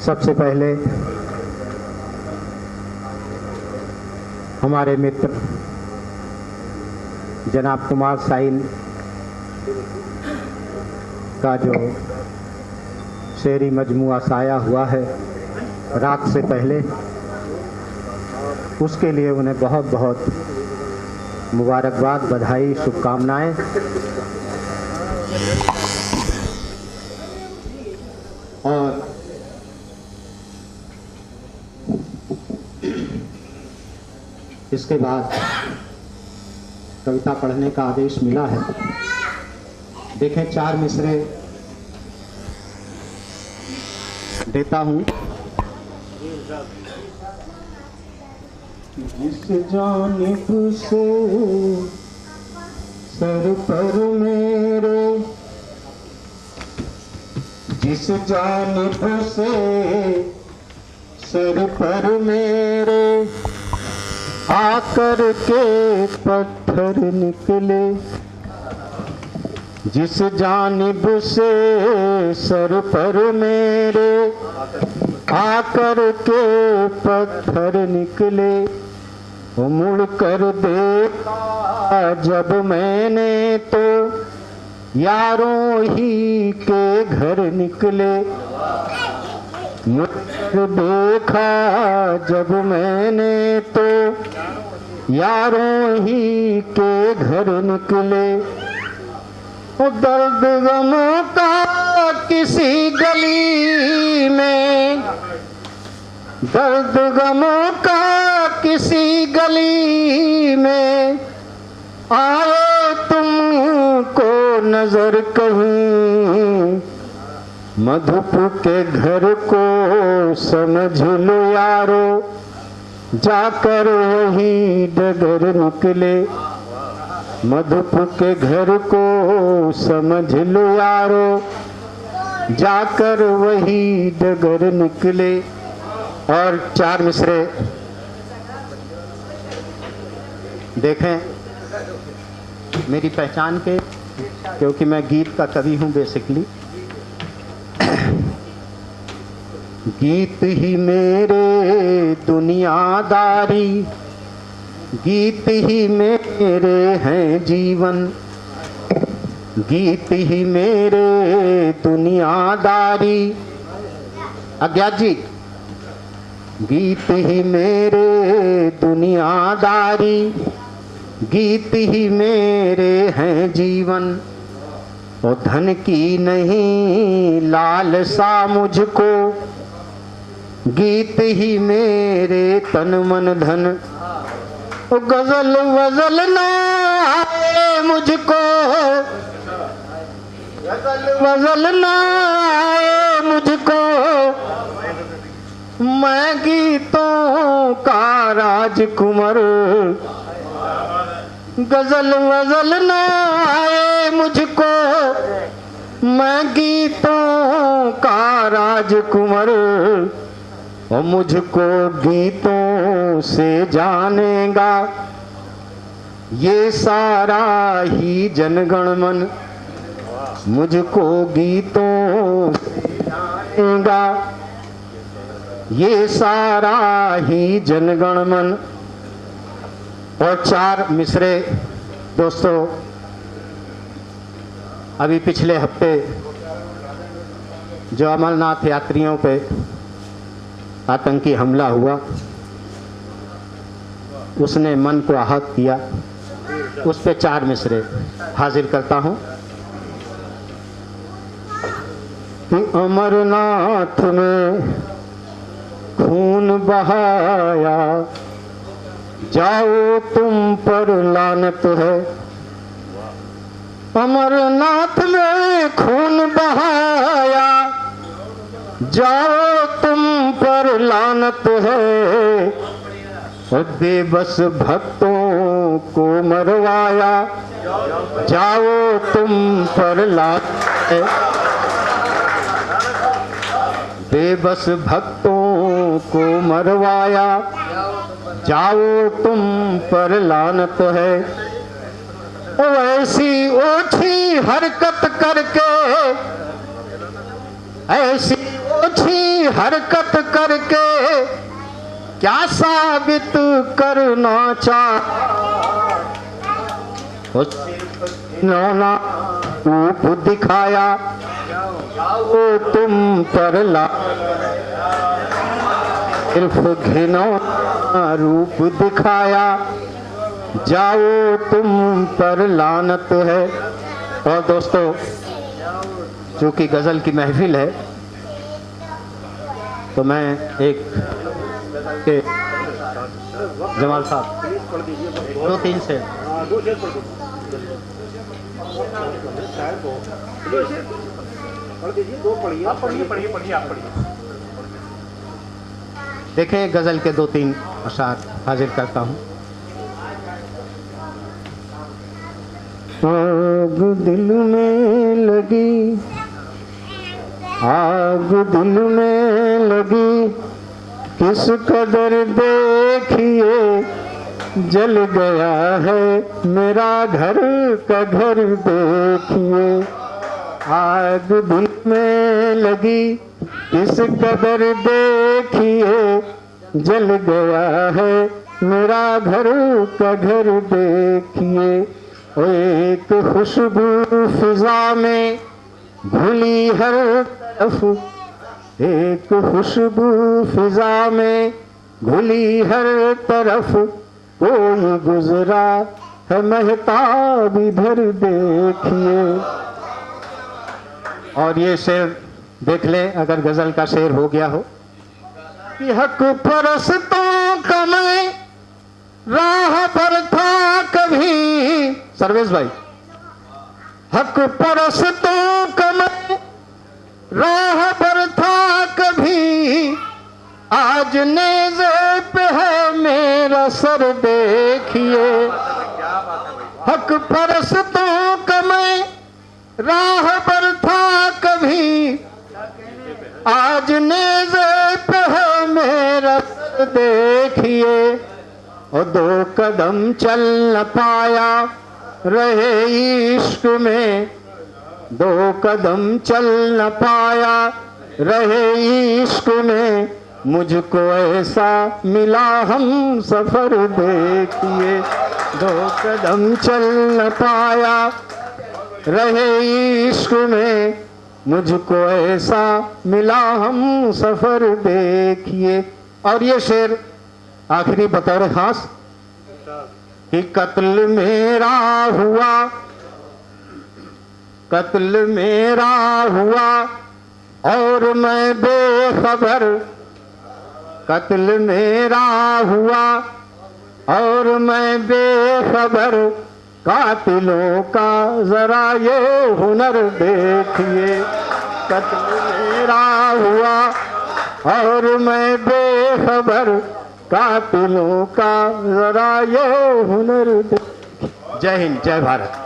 सबसे पहले हमारे मित्र जनाब कुमार साहिल का जो शेरी मजमुआ साया हुआ है रात से पहले, उसके लिए उन्हें बहुत बहुत मुबारकबाद, बधाई, शुभकामनाएं। और इसके बाद कविता पढ़ने का आदेश मिला है। देखें, 4 मिसरे देता हूं। जिस जानिब से सर पर मेरे, जिस जानिब से सर पर मेरे आकर के पत्थर निकले, जिस जानिब से सर पर मेरे आकर के पत्थर निकले, वो मुड़ कर देखा जब मैंने तो यारों ही के घर निकले, मुड़ कर देखा जब मैंने तो यारों ही के घर निकले। वो दर्द गमों का किसी गली में, दर्द गमों का किसी गली में आए तुमको नजर कहीं, मधुप के घर को समझ लो यारो, जाकर वही डगर निकले, मधुप के घर को समझ लो यारो, जाकर वही डगर निकले। और 4 मिसरे देखें, मेरी पहचान के, क्योंकि मैं गीत का कवि हूं बेसिकली। गीत ही मेरे दुनियादारी, गीत ही मेरे हैं जीवन, गीत ही मेरे दुनियादारी। अज्ञात जी, गीत ही मेरे दुनियादारी, गीत ही मेरे हैं जीवन। ओ धन की नहीं लालसा मुझको, गीत ही मेरे तन मन धन। ओ गजल वजल ना आए मुझको, गजल वजल ना आए मुझको, मैं गीतों का राजकुमार। गजल वजल ना आए मुझको, मैं गीतों का राजकुमार। और मुझको गीतों से जानेगा ये सारा ही जनगण मन, मुझको गीतों से जानेगा ये सारा ही जनगण मन। और 4 मिसरे दोस्तों, अभी पिछले हफ्ते जो अमरनाथ यात्रियों पे आतंकी हमला हुआ, उसने मन को आहत किया, उस पे 4 मिसरे हाजिर करता हूं। कि अमरनाथ में खून बहाया, जाओ तुम पर लानत है। अमरनाथ में खून बहाया, जाओ तुम पर लानत है। और बेबस भक्तों को मरवाया, जाओ तुम पर लानत है। बेबस भक्तों को मरवाया, जाओ तुम पर लानत है। ऐसी ओछी हरकत करके, ऐसी ओछी हरकत करके क्या साबित करना चाहना रूप दिखाया वो तुम पर ला सिर्फ घिनौना रूप दिखाया जाओ तुम पर लानत है। और दोस्तों, चूंकि गजल की महफिल है तो मैं एक जमाल साहब 2-3 से देखें, गजल के 2-3 अशार हाजिर करता हूँ। आग दिल में लगी, आग दिल में लगी, किस कदर देखिए जल गया है मेरा घर का घर देखिए। आग दिल में लगी, किस कदर देखिए जल गया है मेरा घर का घर देखिए। एक खुशबू फिजा में घुली हर तरफ, एक खुशबू फिजा में घुली हर तरफ, कोई गुजरा है महताब इधर देखिए। और ये शेर देख ले, अगर गजल का शेर हो गया हो कि हक परस्तों का मैं राह पर था कभी, सर्वेश भाई, हक परस्तों का मैं राह पर था कभी, आज नेज़े पे है मेरा सर देखिए। हक परस्तों का मैं राह पर था कभी, आज नेज़े पे है मेरा सर देखिए। और 2 कदम चल न पाया रहे इश्क में, 2 कदम चल न पाया रहे इश्क में, मुझको ऐसा मिला हम सफर देखिए। 2 कदम चल न पाया रहे इश्क में, मुझको ऐसा मिला हम सफर देखिए। और ये शेर आखिरी बतौर खास कि कत्ल मेरा हुआ, कत्ल मेरा हुआ और मैं बेखबर, कत्ल मेरा हुआ और मैं बेखबर, कातिलों का जरा ये हुनर देखिए। कत्ल मेरा हुआ और मैं बेखबर, कातिलों का जरा ये हुनर देखिए। जय हिंद, जय भारत।